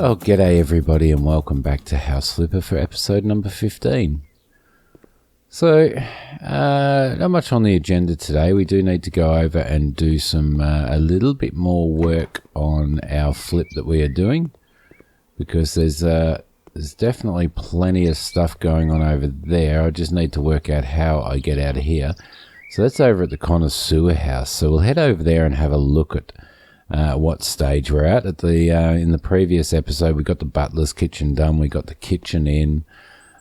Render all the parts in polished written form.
Well, g'day everybody and welcome back to House Flipper for episode number 15. So, not much on the agenda today. We do need to go over and do some a little bit more work on our flip that we are doing, because there's definitely plenty of stuff going on over there. I just need to work out how I get out of here. So that's over at the connoisseur house. So we'll head over there and have a look at what stage we're at. In the previous episode, we got the butler's kitchen done. We got the kitchen in.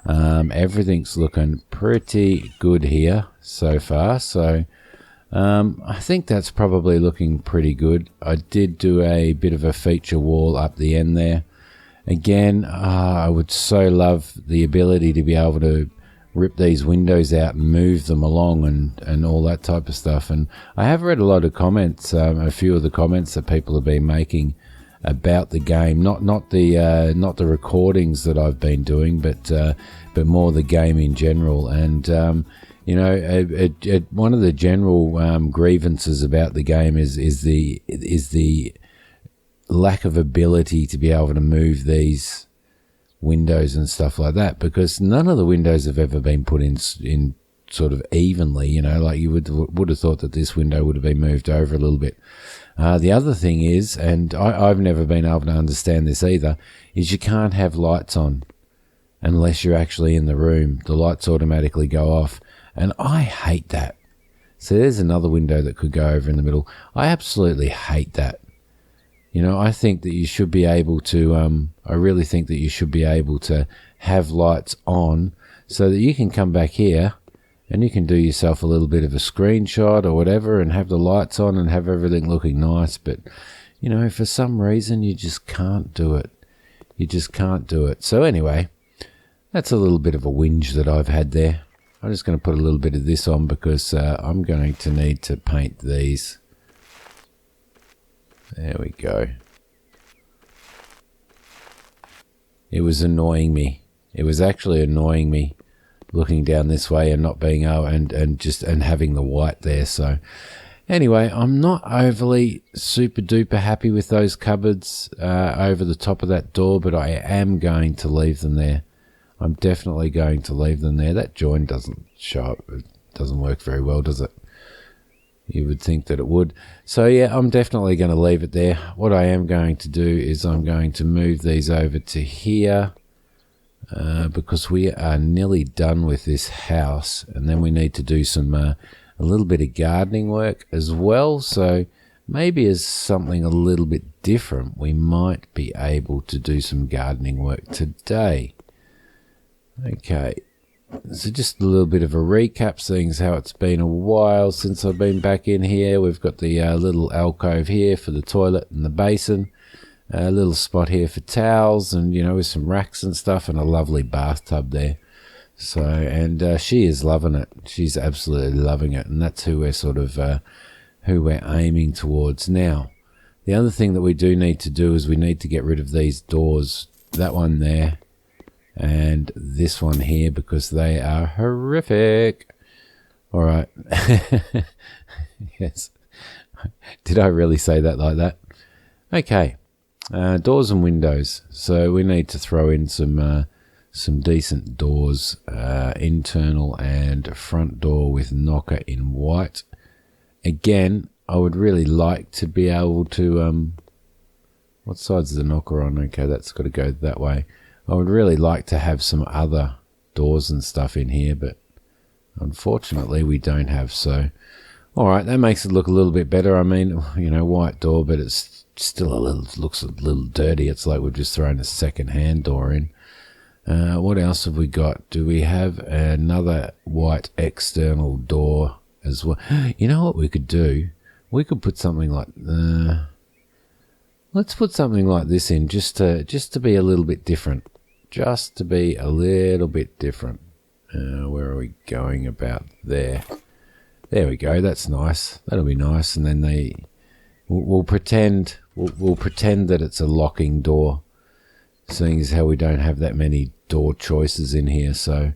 Everything's looking pretty good here so far. So I think that's probably looking pretty good. I did do a bit of a feature wall up the end there. Again, I would so love the ability to be able to rip these windows out and move them along and all that type of stuff. And I have read a lot of comments, a few of the comments that people have been making about the game, not the recordings that I've been doing, but more the game in general. And one of the general grievances about the game is the lack of ability to be able to move these windows and stuff like that, because none of the windows have ever been put in sort of evenly. Like you would have thought that this window would have been moved over a little bit. The other thing is, and I've never been able to understand this either, is you can't have lights on unless you're actually in the room. The lights automatically go off, and I hate that. So there's another window that could go over in the middle. I absolutely hate that. I think that you should be able to, I really think that you should be able to have lights on so that you can come back here and you can do yourself a little bit of a screenshot or whatever and have the lights on and have everything looking nice. But, for some reason you just can't do it. You just can't do it. So anyway, that's a little bit of a whinge that I've had there. I'm just going to put a little bit of this on because I'm going to need to paint these. There we go. It was annoying me. It was actually annoying me looking down this way and not being able and having the white there. So anyway, I'm not overly super duper happy with those cupboards over the top of that door, but I am going to leave them there. I'm definitely going to leave them there. That join doesn't show up. It doesn't work very well, does it? You would think that it would. So yeah, I'm definitely going to leave it there. What I am going to do is I'm going to move these over to here because we are nearly done with this house, and then we need to do some a little bit of gardening work as well. So maybe as something a little bit different, we might be able to do some gardening work today. Okay. So just a little bit of a recap, seeing as how it's been a while since I've been back in here. We've got the little alcove here for the toilet and the basin, a little spot here for towels, and with some racks and stuff, and a lovely bathtub there. So, and she is loving it. She's absolutely loving it, and that's who we're sort of who we're aiming towards now. The other thing that we do need to do is we need to get rid of these doors. That one there. And this one here, because they are horrific. All right. Yes. Did I really say that like that? Okay. Doors and windows. So we need to throw in some decent doors, internal and front door with knocker in white. Again, I would really like to be able to, what side's the knocker on? Okay, that's got to go that way. I would really like to have some other doors and stuff in here, but unfortunately we don't have. So, all right, that makes it look a little bit better. I mean, white door, but it's still looks a little dirty. It's like we've just thrown a second-hand door in. What else have we got? Do we have another white external door as well? You know what we could do? We could put something like... let's put something like this in just to be a little bit different. Just to be a little bit different. Where are we going about there? There we go. That's nice. That'll be nice. And then we'll pretend that it's a locking door, seeing as how we don't have that many door choices in here. So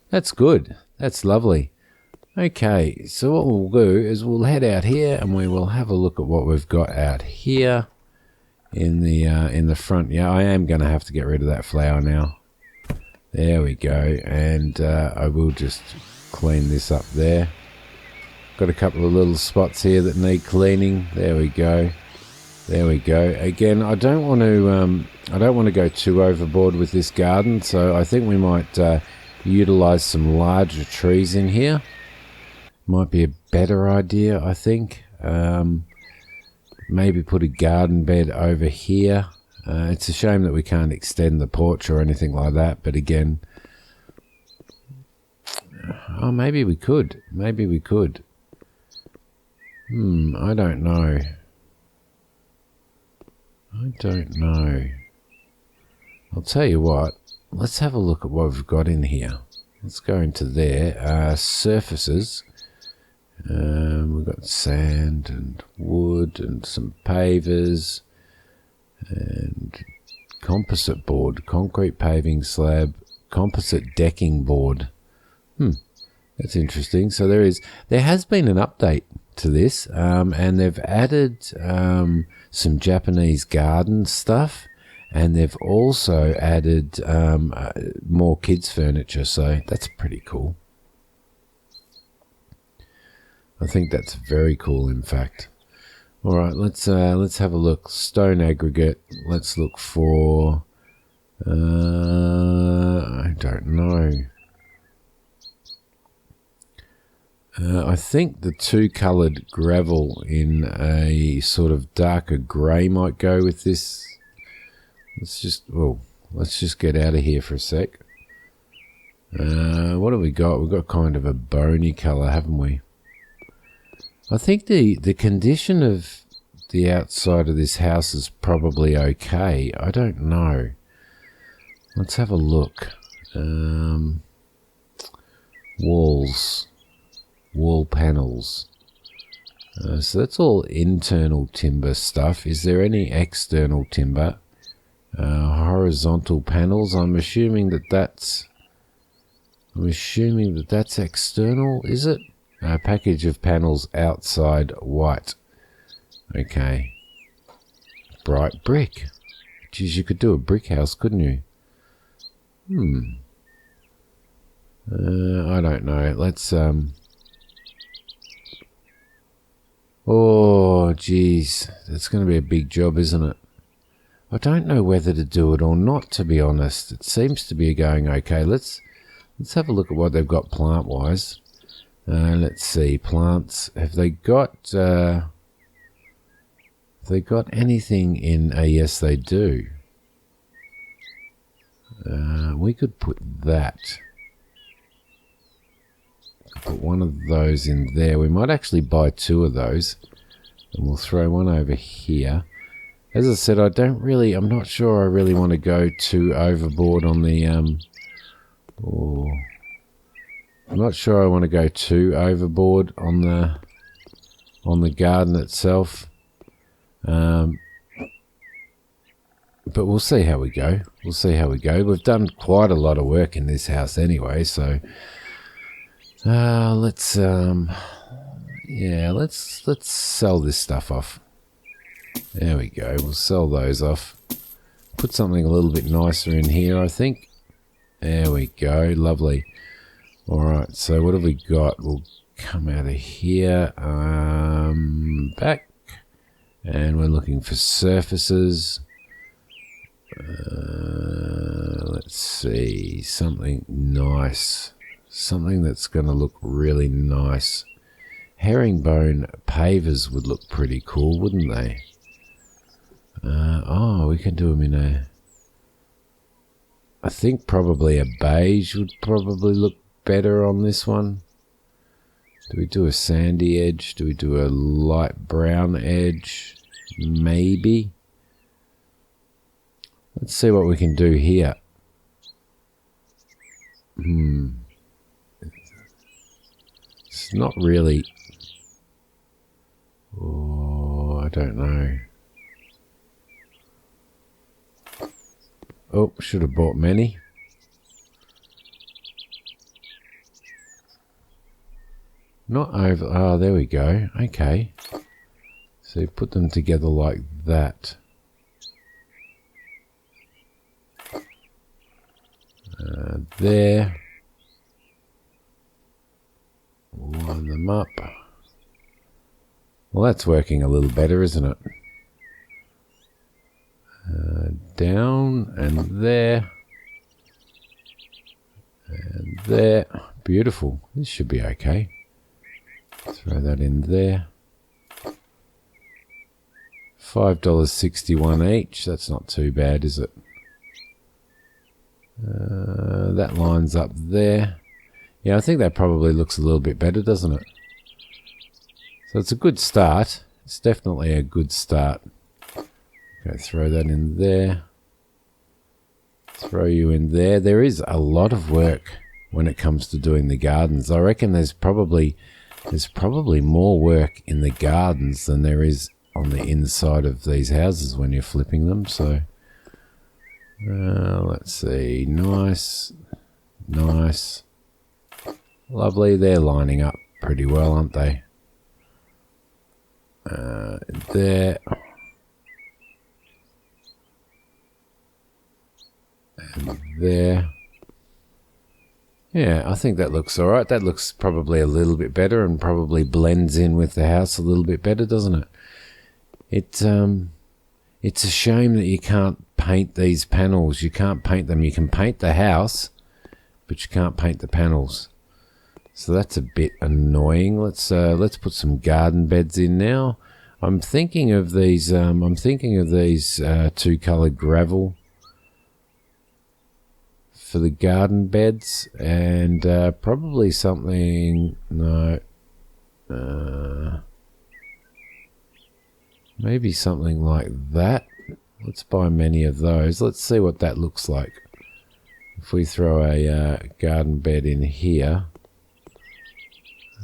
that's good. That's lovely. Okay. So what we'll do is we'll head out here and we will have a look at what we've got out here. in the front. Yeah, I am going to have to get rid of that flower now. There we go, and I will just clean this up there. Got a couple of little spots here that need cleaning. There we go. There we go. Again, I don't want to go too overboard with this garden, so I think we might utilize some larger trees in here. Might be a better idea, I think. Maybe put a garden bed over here. It's a shame that we can't extend the porch or anything like that, but again, oh, maybe we could. Maybe we could. I don't know. I don't know. I'll tell you what. Let's have a look at what we've got in here. Let's go into there. Surfaces. We've got sand and wood and some pavers and composite board, concrete paving slab, composite decking board. That's interesting. So there has been an update to this, and they've added some Japanese garden stuff, and they've also added more kids furniture, so that's pretty cool. I think that's very cool, in fact. All right, let's have a look. Stone aggregate. Let's look for I don't know. I think the two-coloured gravel in a sort of darker grey might go with this. Let's just get out of here for a sec. What have we got? We've got kind of a bony colour, haven't we? I think the condition of the outside of this house is probably okay. I don't know. Let's have a look. Walls. Wall panels. So that's all internal timber stuff. Is there any external timber? Horizontal panels. I'm assuming that that's external. Is it? A package of panels outside white. Okay. Bright brick. Geez, you could do a brick house, couldn't you? I don't know. Let's oh, geez. That's going to be a big job, isn't it? I don't know whether to do it or not, to be honest. It seems to be going okay. Let's have a look at what they've got plant-wise. Let's see. Plants. Have they got anything in... yes, they do. We could put that. Put one of those in there. We might actually buy two of those, and we'll throw one over here. As I said, I'm not sure I really want to go too overboard on the I'm not sure I want to go too overboard on the garden itself. But we'll see how we go. We've done quite a lot of work in this house anyway, so let's sell this stuff off. There we go. We'll sell those off. Put something a little bit nicer in here, I think. There we go. Lovely. All right. So what have we got? We'll come out of here. Back. And we're looking for surfaces. Let's see. Something nice. Something that's going to look really nice. Herringbone Pavers would look pretty cool, wouldn't they? We can do them in a... I think probably a beige would probably look better on this one. Do we do a sandy edge? Do we do a light brown edge? Maybe. Let's see what we can do here. It's not really... Oh, I don't know. Oh, should have bought many. Not over... Oh, there we go. Okay. So you put them together like that. There. Line them up. Well, that's working a little better, isn't it? Down and there. And there. Beautiful. This should be okay. Throw that in there. $5.61 each. That's not too bad, is it? That lines up there. Yeah, I think that probably looks a little bit better, doesn't it? So it's a good start. It's definitely a good start. Okay, throw that in there. Throw you in there. There is a lot of work when it comes to doing the gardens. I reckon there's probably more work in the gardens than there is on the inside of these houses when you're flipping them. So let's see. Nice. Nice. Lovely. They're lining up pretty well, aren't they? There. And there. Yeah, I think that looks all right. That looks probably a little bit better and probably blends in with the house a little bit better, doesn't it? It's a shame that you can't paint these panels. You can't paint them. You can paint the house, but you can't paint the panels. So that's a bit annoying. Let's put some garden beds in now. I'm thinking of these. Two coloured gravel for the garden beds, and probably something. No. Maybe something like that. Let's buy many of those. Let's see what that looks like. If we throw a garden bed in here,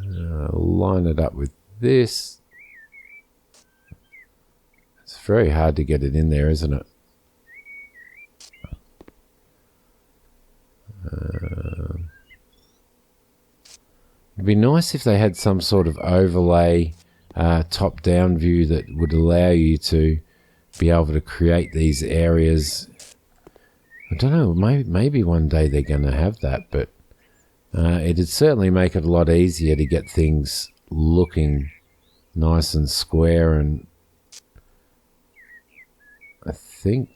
line it up with this. It's very hard to get it in there, isn't it? It'd be nice if they had some sort of overlay top-down view that would allow you to be able to create these areas. I don't know, maybe one day they're going to have that, but it'd certainly make it a lot easier to get things looking nice and square. And I think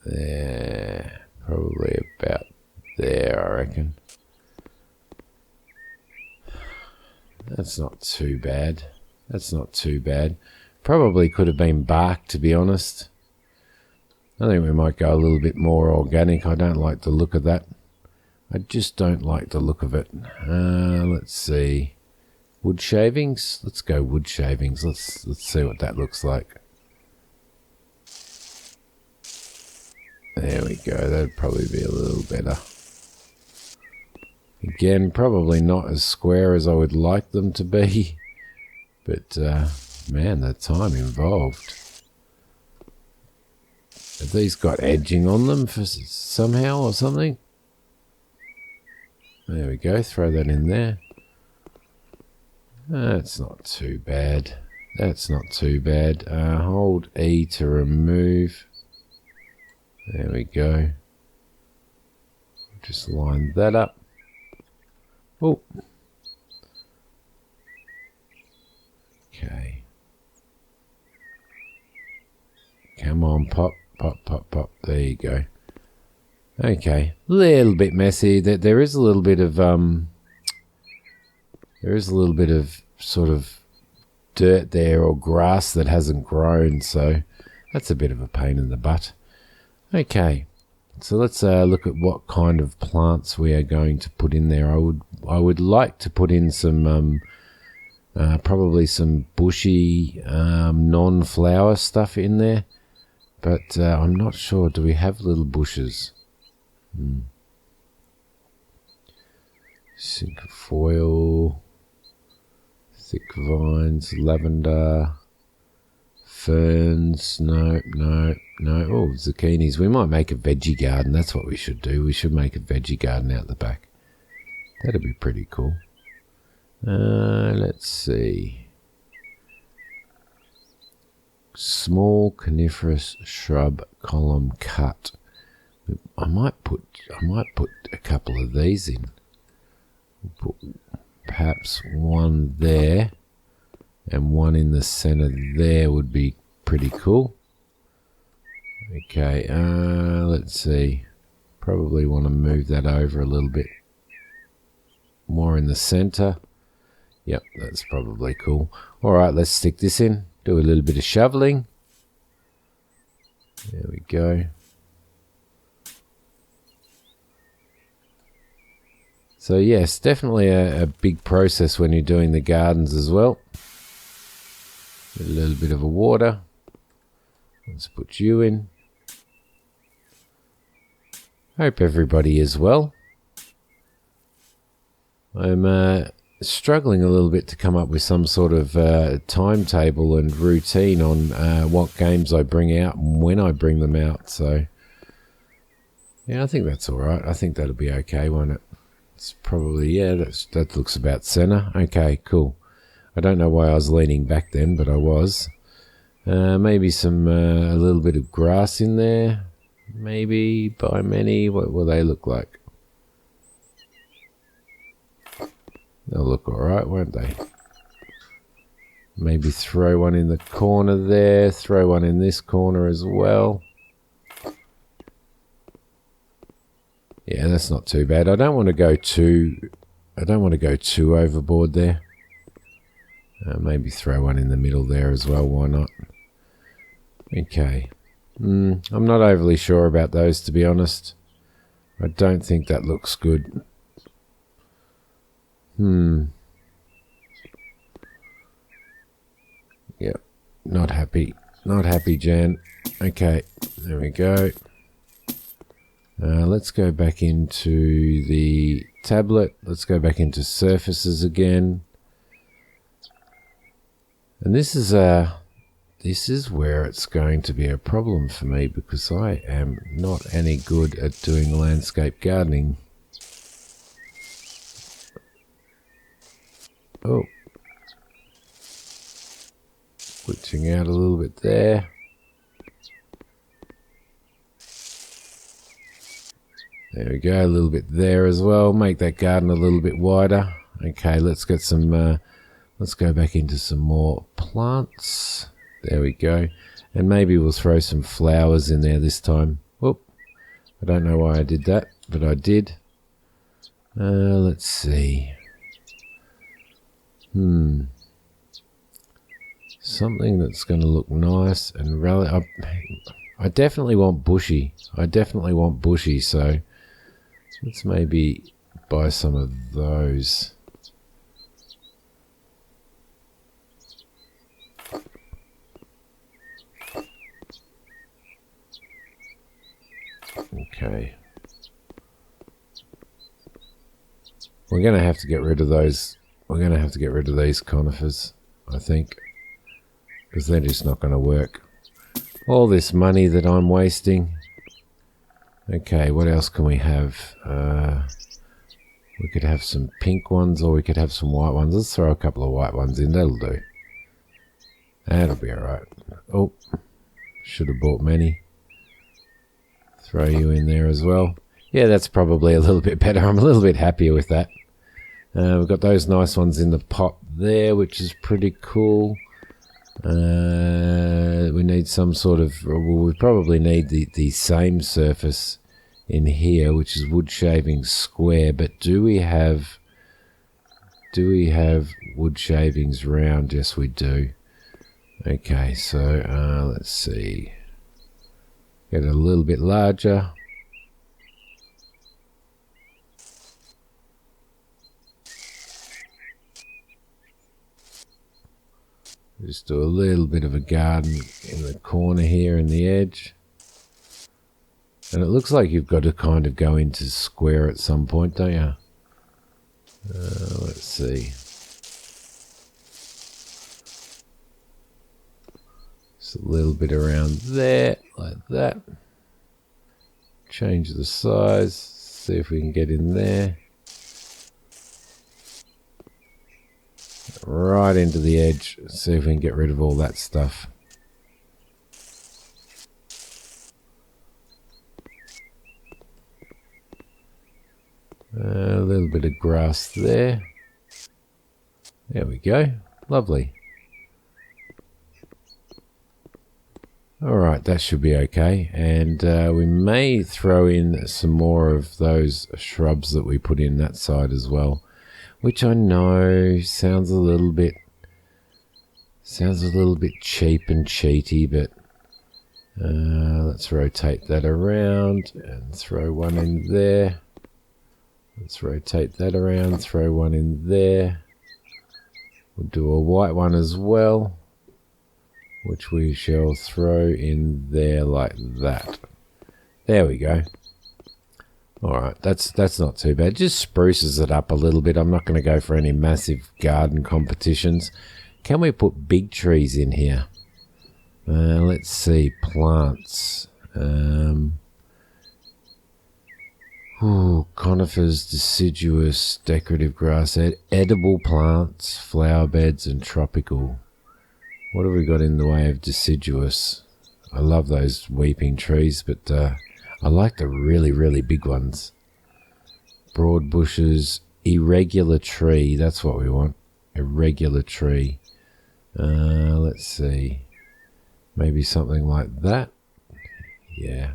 there, probably about there, I reckon. That's not too bad. That's not too bad. Probably could have been bark, to be honest. I think we might go a little bit more organic. I don't like the look of that. I just don't like the look of it. Let's see. Wood shavings? Let's go wood shavings. Let's see what that looks like. There we go. That'd probably be a little better. Again, probably not as square as I would like them to be. But, man, the time involved. Have these got edging on them for somehow or something? There we go. Throw that in there. That's not too bad. That's not too bad. Hold E to remove. There we go. Just line that up. Oh. Okay. Come on, pop, pop, pop, pop. There you go. Okay. A little bit messy. There is a little bit of sort of dirt there or grass that hasn't grown, so that's a bit of a pain in the butt. Okay. So let's look at what kind of plants we are going to put in there. I would like to put in some probably some bushy non-flower stuff in there, but I'm not sure. Do we have little bushes? Cinquefoil, thick vines, lavender, ferns. No. Oh, zucchinis. We might make a veggie garden. That's what we should do. We should make a veggie garden out the back. That'd be pretty cool. Let's see. Small coniferous shrub column cut I might put a couple of these in. Put perhaps one there and one in the center there would be pretty cool. Okay, let's see. Probably want to move that over a little bit more in the center. Yep, that's probably cool. All right, let's stick this in. Do a little bit of shoveling. There we go. So yes, definitely a big process when you're doing the gardens as well. A little bit of a water. Let's put you in. Hope everybody is well. I'm struggling a little bit to come up with some sort of timetable and routine on what games I bring out and when I bring them out. So yeah, I think that's all right. I think that'll be okay, won't it? It's probably, yeah, that looks about center. Okay, cool. I don't know why I was leaning back then, but I was. Maybe some a little bit of grass in there. Maybe by many. What will they look like? They'll look all right, won't they? Maybe throw one in the corner there. Throw one in this corner as well. Yeah, that's not too bad. I don't want to go too overboard there. Maybe throw one in the middle there as well. Why not? Okay. I'm not overly sure about those, to be honest. I don't think that looks good. Yep. Not happy. Not happy, Jan. Okay. There we go. Let's go back into the tablet. Let's go back into surfaces again. And this is where it's going to be a problem for me because I am not any good at doing landscape gardening. Oh. Switching out a little bit there. There we go, a little bit there as well. Make that garden a little bit wider. Okay, let's get some, let's go back into some more plants. There we go. And maybe we'll throw some flowers in there this time. Whoop. I don't know why I did that, but I did. Let's see. Something that's going to look nice and rally. I definitely want bushy. So let's maybe buy some of those. Okay. We're going to have to get rid of those. We're going to have to get rid of these conifers, I think, because they're just not going to work. All this money that I'm wasting. Okay, what else can we have? We could have some pink ones or we could have some white ones. Let's throw a couple of white ones in. That'll do. That'll be alright. Oh, should have bought many. Throw you in there as well. Yeah, that's probably a little bit better. I'm a little bit happier with that. We've got those nice ones in the pot there, which is pretty cool. We need some sort of, well, we probably need the same surface in here, which is wood shavings square, but do we have wood shavings round? Yes, we do. Okay, so let's see. Get it a little bit larger. Just do a little bit of a garden in the corner here in the edge. And it looks like you've got to kind of go into square at some point, don't you? Let's see. Just a little bit around there, like that. Change the size, see if we can get in there. Right into the edge, see if we can get rid of all that stuff. little bit of grass there. There we go. Lovely. Alright, that should be okay. And we may throw in some more of those shrubs that we put in that side as well. Which I know sounds a little bit cheap and cheaty, but let's rotate that around and throw one in there. Let's rotate that around, throw one in there. We'll do a white one as well, which we shall throw in there like that. There we go. Alright, that's not too bad. Just spruces it up a little bit. I'm not going to go for any massive garden competitions. Can we put big trees in here? Let's see, plants. Conifers, deciduous, decorative grass, edible plants, flower beds, and tropical. What have we got in the way of deciduous? I love those weeping trees, but I like the really, really big ones. Broad bushes, irregular tree, that's what we want. Irregular tree. Let's see. Maybe something like that. Yeah.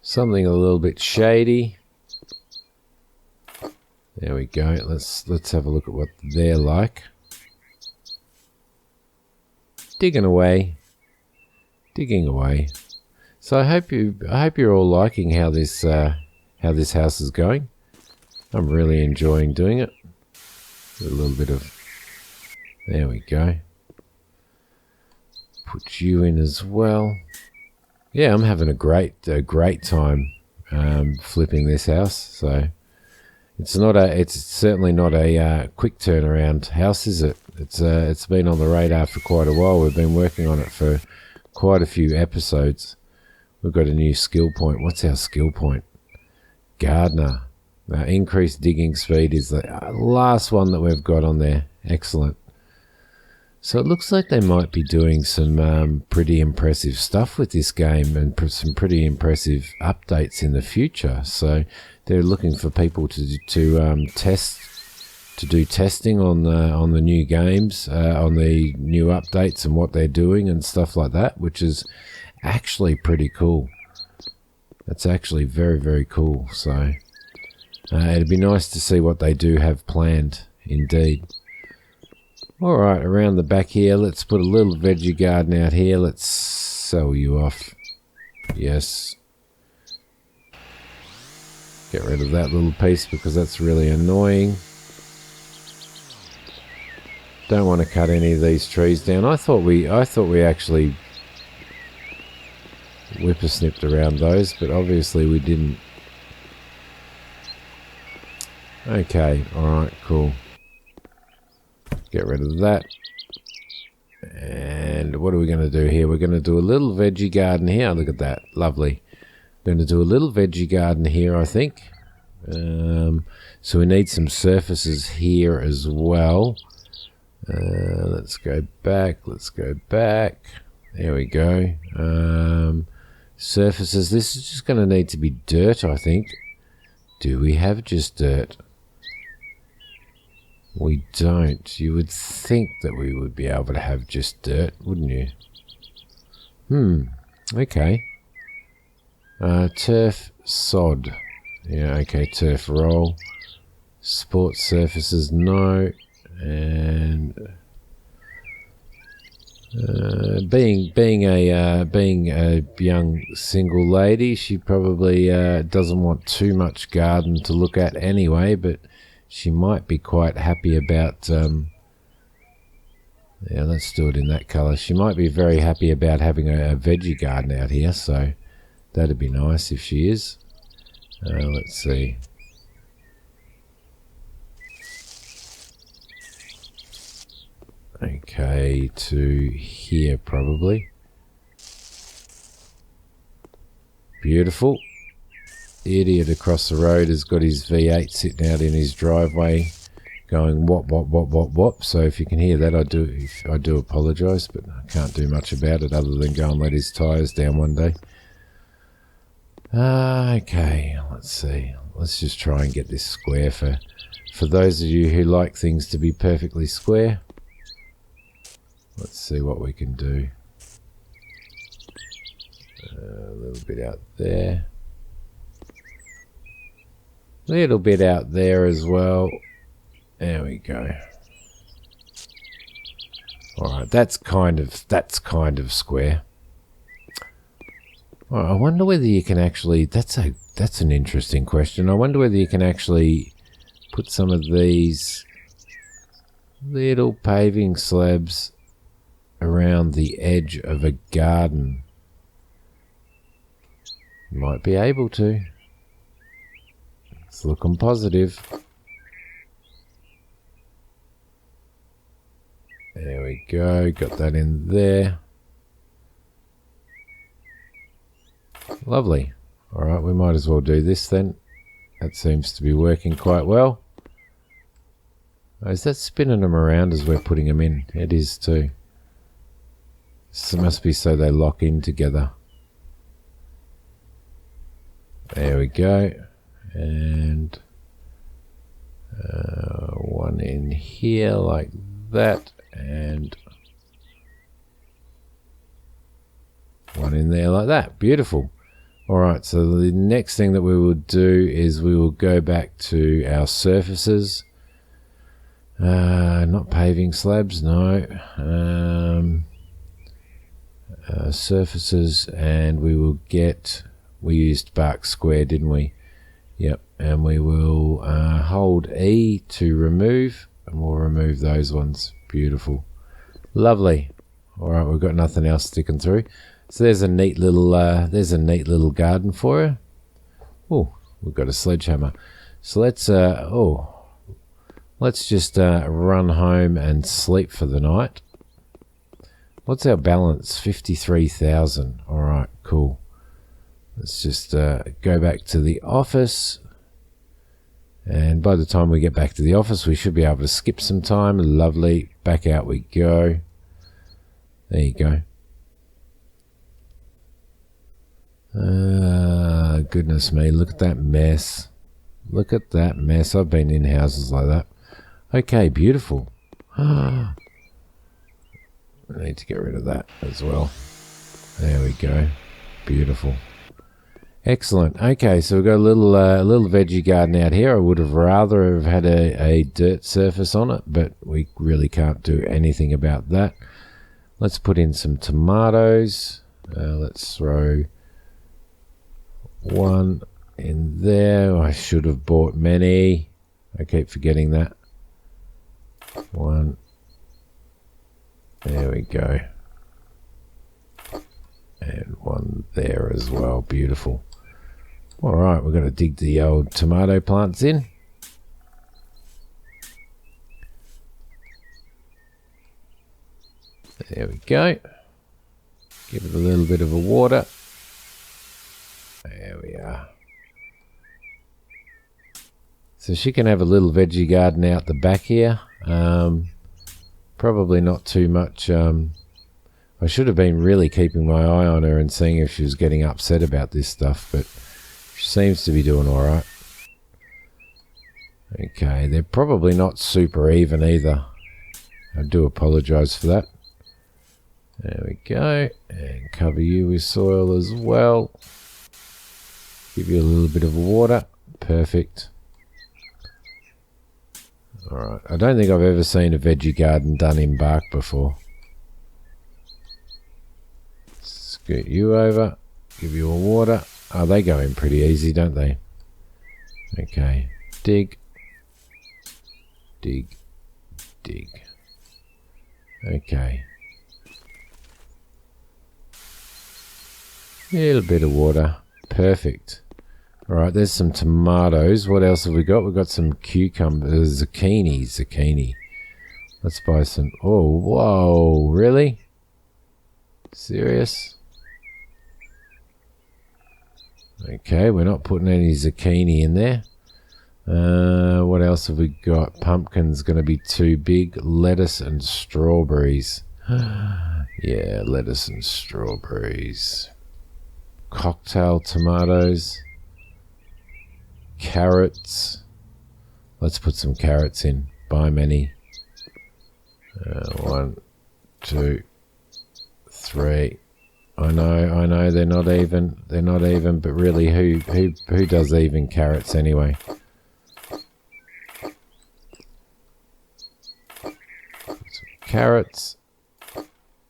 Something a little bit shady. There we go. Let's have a look at what they're like. Digging away. So I hope you're all liking how this house is going. I'm really enjoying doing it. A little bit of, there we go. Put you in as well. Yeah, I'm having a great time flipping this house. So it's certainly not a quick turnaround house, is it? It's been on the radar for quite a while. We've been working on it for quite a few episodes. We've got a new skill point. What's our skill point? Gardener. Now, increased digging speed is the last one that we've got on there. Excellent. So it looks like they might be doing some pretty impressive stuff with this game and some pretty impressive updates in the future. So they're looking for people to do testing on the new games, on the new updates and what they're doing and stuff like that, which is actually pretty cool. That's actually very, very cool. So it'd be nice to see what they do have planned, indeed. Alright, around the back here, let's put a little veggie garden out here. Let's sell you off. Yes. Get rid of that little piece because that's really annoying. Don't want to cut any of these trees down. I thought we actually whippersnipped around those, but obviously we didn't. Okay, alright, cool. Get rid of that. And what are we going to do here? We're going to do a little veggie garden here. Look at that. Lovely. We're going to do a little veggie garden here, I think. So we need some surfaces here as well. Let's go back. There we go. Surfaces. This is just going to need to be dirt, I think. Do we have just dirt? We don't. You would think that we would be able to have just dirt, wouldn't you? Okay. Turf sod. Yeah, okay, turf roll. Sports surfaces, no. And being a young single lady, she probably doesn't want too much garden to look at anyway, but she might be quite happy about, yeah, let's do it in that colour. She might be very happy about having a veggie garden out here, so that'd be nice if she is. Let's see. Okay, to here probably. Beautiful. The idiot across the road has got his V8 sitting out in his driveway going whop, whop, whop, whop, whop. So if you can hear that, I do apologise, but I can't do much about it other than go and let his tyres down one day. Okay, let's see. Let's just try and get this square for those of you who like things to be perfectly square. Let's see what we can do. A little bit out there. A little bit out there as well. There we go. Alright, that's kind of square. Well, I wonder whether you can actually, that's an interesting question. I wonder whether you can actually put some of these little paving slabs around the edge of a garden. Might be able to. It's looking positive. There we go, got that in there. Lovely. Alright, we might as well do this then. That seems to be working quite well. Oh, is that spinning them around as we're putting them in? It is too. So it must be so they lock in together. There we go. And one in here like that. And one in there like that. Beautiful. Alright, so the next thing that we will do is we will go back to our surfaces. Not paving slabs, no. Surfaces, and we will get, we used bark square, didn't we? Yep, and we will hold E to remove, and we'll remove those ones. Beautiful. Lovely. Alright, we've got nothing else sticking through. So there's a neat little garden for her. Oh, we've got a sledgehammer. So let's just run home and sleep for the night. What's our balance? 53,000. All right, cool. Let's just go back to the office. And by the time we get back to the office, we should be able to skip some time. Lovely. Back out we go. There you go. Goodness me, look at that mess. Look at that mess. I've been in houses like that. Okay, beautiful. I need to get rid of that as well. There we go. Beautiful. Excellent. Okay, so we've got a little veggie garden out here. I would have rather have had a dirt surface on it, but we really can't do anything about that. Let's put in some tomatoes. Let's throw one in there. I should have bought many. I keep forgetting that. One. There we go. And one there as well. Beautiful. Alright, we're going to dig the old tomato plants in. There we go. Give it a little bit of a water. There we are. So she can have a little veggie garden out the back here. Probably not too much. I should have been really keeping my eye on her and seeing if she was getting upset about this stuff, but she seems to be doing alright. Okay, they're probably not super even either. I do apologise for that. There we go. And cover you with soil as well. Give you a little bit of water. Perfect. Alright, I don't think I've ever seen a veggie garden done in bark before. Scoot you over. Give you a water. Oh, they go in pretty easy, don't they? Okay. Dig. Dig. Dig. Okay. A little bit of water. Perfect. Alright, there's some tomatoes. What else have we got? We've got some cucumbers. Zucchini. Let's buy some. Oh, whoa. Really? Serious? Okay, we're not putting any zucchini in there. What else have we got? Pumpkin's going to be too big. Lettuce and strawberries. Yeah, lettuce and strawberries. cocktail tomatoes, carrots. Let's put some carrots in. Buy many. 1, 2, 3. I know they're not even. They're not even, but really, who does even carrots anyway? Some carrots.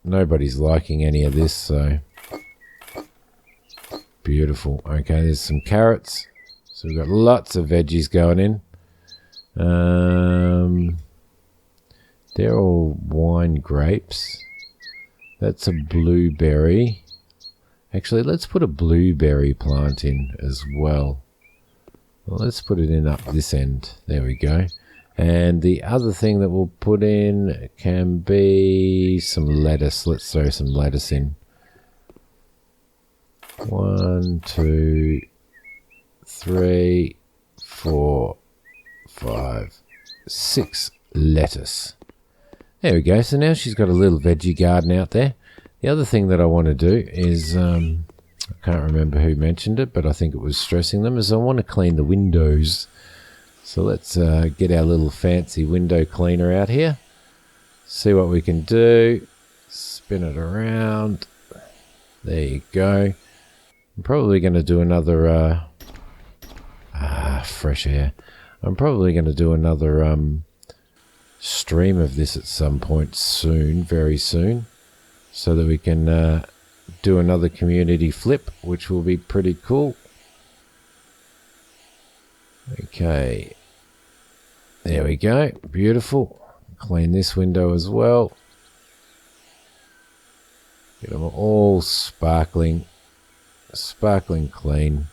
Nobody's liking any of this, so beautiful. Okay, there's some carrots. So we've got lots of veggies going in. They're all wine grapes. That's a blueberry. Actually, let's put a blueberry plant in as well. Well, let's put it in up this end. There we go. And the other thing that we'll put in can be some lettuce. Let's throw some lettuce in. 1, 2, 3, 4, 5, 6 lettuce. There we go. So now she's got a little veggie garden out there. The other thing that I want to do is, I can't remember who mentioned it, but I think it was stressing them, is I want to clean the windows. So let's get our little fancy window cleaner out here. See what we can do. Spin it around. There you go. I'm probably going to do another... fresh air. I'm probably going to do another stream of this at some point soon, very soon, so that we can do another community flip, which will be pretty cool. Okay, there we go. Beautiful. Clean this window as well. Get them all sparkling clean.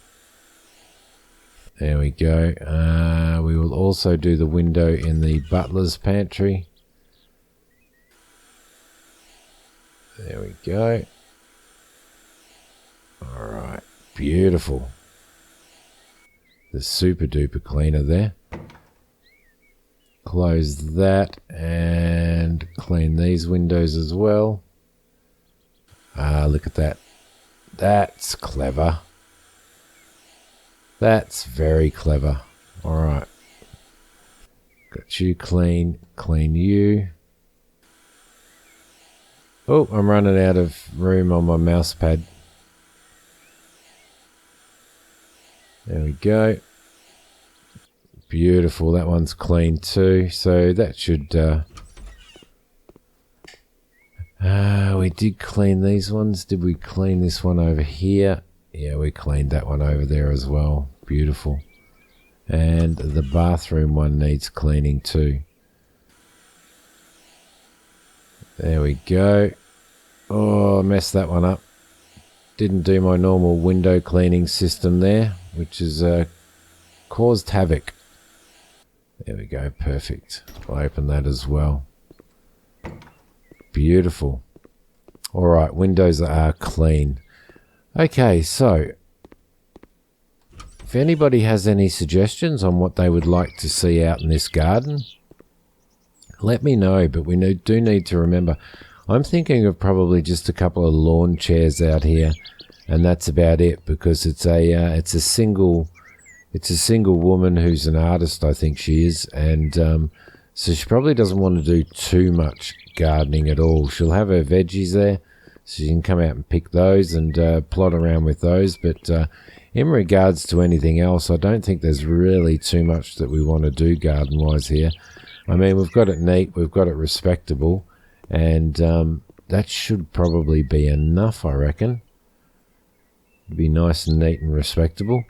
There we go. We will also do the window in the butler's pantry. There we go. Alright, beautiful. The super duper cleaner there. Close that and clean these windows as well. Look at that. That's clever. That's very clever. Alright. Got you clean. Clean you. Oh, I'm running out of room on my mouse pad. There we go. Beautiful. That one's clean too. So that should... we did clean these ones. Did we clean this one over here? Yeah, we cleaned that one over there as well. Beautiful. And the bathroom one needs cleaning too. There we go. Oh, I messed that one up. Didn't do my normal window cleaning system there, which has caused havoc. There we go. Perfect. I'll open that as well. Beautiful. All right, windows are clean. Okay, so if anybody has any suggestions on what they would like to see out in this garden, let me know. But we do need to remember, I'm thinking of probably just a couple of lawn chairs out here, and that's about it, because it's a single woman who's an artist, I think she is, and so she probably doesn't want to do too much gardening at all. She'll have her veggies there, so you can come out and pick those and plot around with those. But in regards to anything else, I don't think there's really too much that we want to do garden-wise here. I mean, we've got it neat, we've got it respectable, and that should probably be enough, I reckon. It'd be nice and neat and respectable.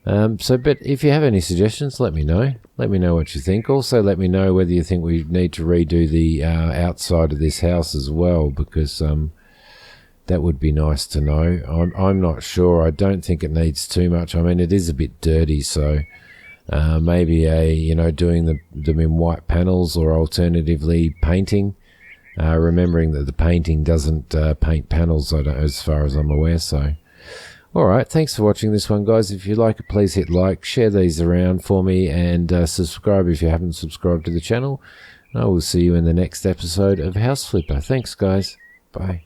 But if you have any suggestions, let me know. Let me know what you think. Also, let me know whether you think we need to redo the outside of this house as well, because that would be nice to know. I'm not sure. I don't think it needs too much. I mean, it is a bit dirty, so maybe doing them in white panels, or alternatively painting. Remembering that the painting doesn't paint panels, as far as I'm aware. So, all right. Thanks for watching this one, guys. If you like it, please hit like, share these around for me, and subscribe if you haven't subscribed to the channel. And I will see you in the next episode of House Flipper. Thanks, guys. Bye.